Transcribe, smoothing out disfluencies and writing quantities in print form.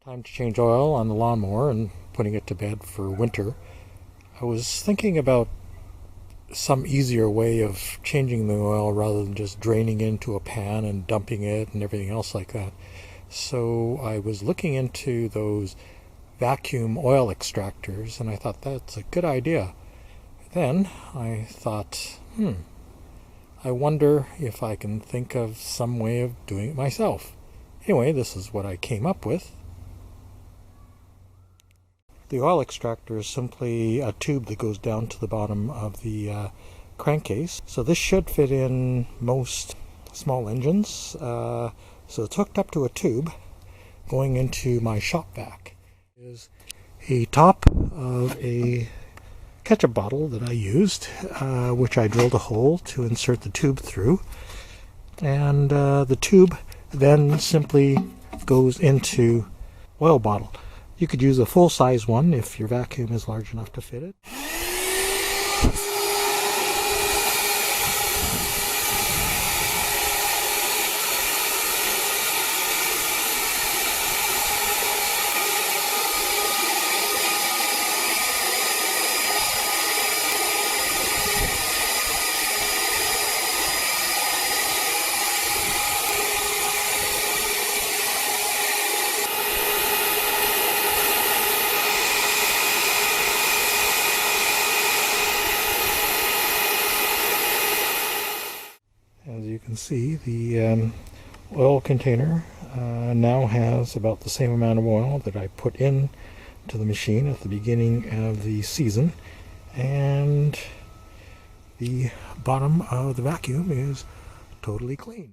Time to change oil on the lawnmower and putting it to bed for winter. I was thinking about some easier way of changing the oil rather than just draining into a pan and dumping it and everything else like that. So I was looking into those vacuum oil extractors and I thought that's a good idea. Then I thought, I wonder if I can think of some way of doing it myself. Anyway, this is what I came up with. The oil extractor is simply a tube that goes down to the bottom of the crankcase. So this should fit in most small engines. So it's hooked up to a tube going into my shop vac. Is a top of a ketchup bottle that I used, which I drilled a hole to insert the tube through. And the tube then simply goes into oil bottle. You could use a full-size one if your vacuum is large enough to fit it. As you can see, the oil container now has about the same amount of oil that I put in to the machine at the beginning of the season, and the bottom of the vacuum is totally clean.